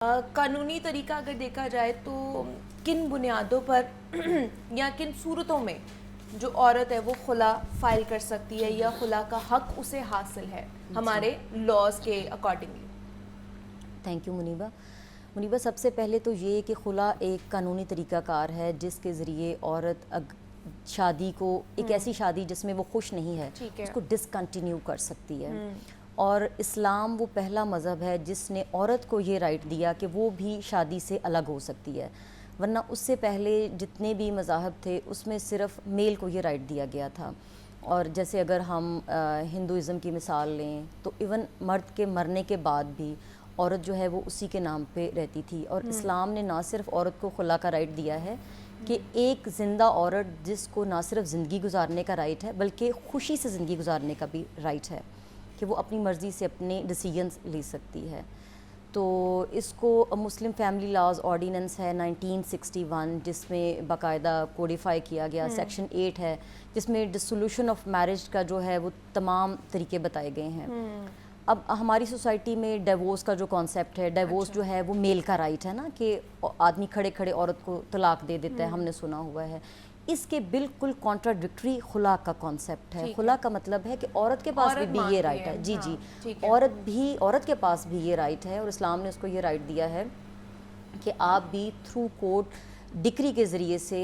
कानूनी तरीका अगर देखा जाए तो किन बुनियादों पर या किन सूरतों में जो औरत है वो खुला फाइल कर सकती है या खुला का हक उसे हासिल है हमारे लॉज के अकॉर्डिंगली? थैंक यू मुनीबा, सबसे पहले तो ये कि खुला एक कानूनी तरीक़ाकार है जिसके ज़रिए औरत शादी को, एक ऐसी शादी जिसमें वो खुश नहीं है, उसको डिसकंटिन्यू कर सकती है। और इस्लाम वो पहला मज़हब है जिसने औरत को ये राइट दिया कि वो भी शादी से अलग हो सकती है, वरना उससे पहले जितने भी मज़ाहब थे उसमें सिर्फ मेल को ये राइट दिया गया था। और जैसे अगर हम हिंदुइज़म की मिसाल लें तो इवन मर्द के मरने के बाद भी औरत जो है वो उसी के नाम पे रहती थी। और इस्लाम ने ना सिर्फ औरत को खुला का राइट दिया है कि एक ज़िंदा औरत जिसको ना सिर्फ ज़िंदगी गुजारने का राइट है बल्कि खुशी से ज़िंदगी गुजारने का भी राइट है कि वो अपनी मर्ज़ी से अपने डिसीजंस ले सकती है। तो इसको मुस्लिम फैमिली लॉज ऑर्डिनेंस है 1961 जिसमें बाकायदा कोडिफाई किया गया। सेक्शन 8 है जिसमें डिसोल्यूशन ऑफ मैरिज का जो है वो तमाम तरीके बताए गए हैं। अब हमारी सोसाइटी में डिवोर्स का जो कॉन्सेप्ट है, डिवोर्स जो है वो मेल का राइट है ना, कि आदमी खड़े खड़े औरत को तलाक दे देता है, हमने सुना हुआ है। इसके बिल्कुल कॉन्ट्राडिक्टरी खुला का कॉन्सेप्ट है। खुला का मतलब है कि औरत के पास भी ये राइट है। जी, औरत के पास भी ये राइट है और इस्लाम ने उसको ये राइट दिया है कि आप भी थ्रू कोर्ट डिक्री के ज़रिए से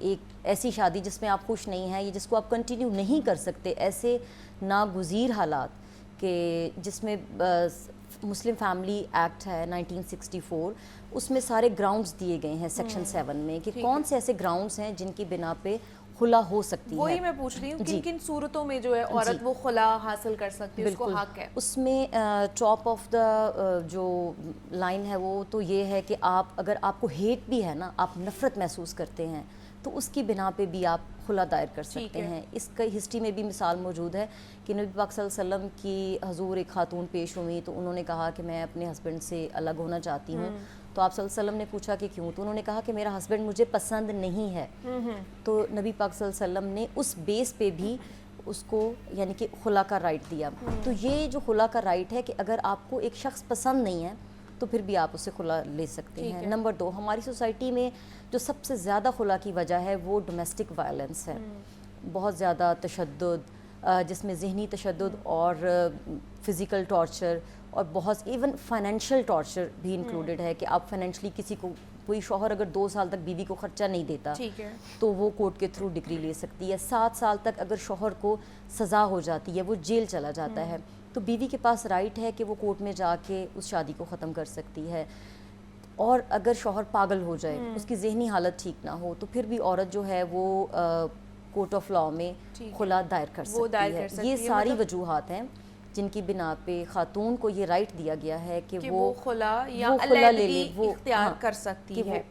एक ऐसी शादी जिसमें आप खुश नहीं हैं या जिसको आप कंटिन्यू नहीं कर सकते, ऐसे नागुज़ीर हालात कि जिसमें मुस्लिम फैमिली एक्ट है 1964, उसमें सारे ग्राउंड्स दिए गए हैं सेक्शन 7 में कि कौन से ऐसे ग्राउंड्स हैं जिनकी बिना पे खुला हो सकती है। वही मैं पूछ रही हूँ किन किन सूरतों में जो है औरत वो खुला हासिल कर सकती है, उसको हक है। उसमें टॉप ऑफ द जो लाइन है वो तो ये है कि आप अगर आपको हेट भी है ना, आप नफ़रत महसूस करते हैं तो उसकी बिना पे भी आप खुला दायर कर सकते हैं। इसका हिस्ट्री में भी मिसाल मौजूद है कि नबी पाक सल्लल्लाहु अलैहि वसल्लम की हजूर एक खातून पेश हुई तो उन्होंने कहा कि मैं अपने हस्बैंड से अलग होना चाहती हूँ। तो आप सल्लल्लाहु अलैहि वसल्लम ने पूछा कि क्यों, तो उन्होंने कहा कि मेरा हस्बैंड मुझे पसंद नहीं है। तो नबी पाक सल्लल्लाहु अलैहि वसल्लम ने उस बेस पे भी उसको यानी कि खुला का राइट दिया। तो ये जो खुला का राइट है कि अगर आपको एक शख्स पसंद नहीं है तो फिर भी आप उसे खुला ले सकते हैं। नंबर 2, हमारी सोसाइटी में जो सबसे ज़्यादा खुला की वजह है वो डोमेस्टिक वायलेंस है। बहुत ज़्यादा तशद्दुद, जिसमें ज़हनी तशद्दुद और फ़िज़िकल टॉर्चर और बहुत इवन फाइनेंशियल टॉर्चर भी इंक्लूडेड है कि आप फाइनेंशली किसी को, कोई शौहर अगर 2 साल तक बीवी को ख़र्चा नहीं देता तो वो कोर्ट के थ्रू डिग्री ले सकती है। 7 साल तक अगर शौहर को सज़ा हो जाती है, वो जेल चला जाता है, तो बीवी के पास राइट है कि वो कोर्ट में जाके उस शादी को ख़त्म कर सकती है। और अगर शौहर पागल हो जाए, उसकी ज़हनी हालत ठीक ना हो, तो फिर भी औरत जो है वो कोर्ट ऑफ लॉ में खुला दायर कर सकती है। ये सारी वजूहात हैं जिनकी बिना पे खातून को ये राइट दिया गया है कि वो खुला या ले ले, वो इख्तियार कर सकती है।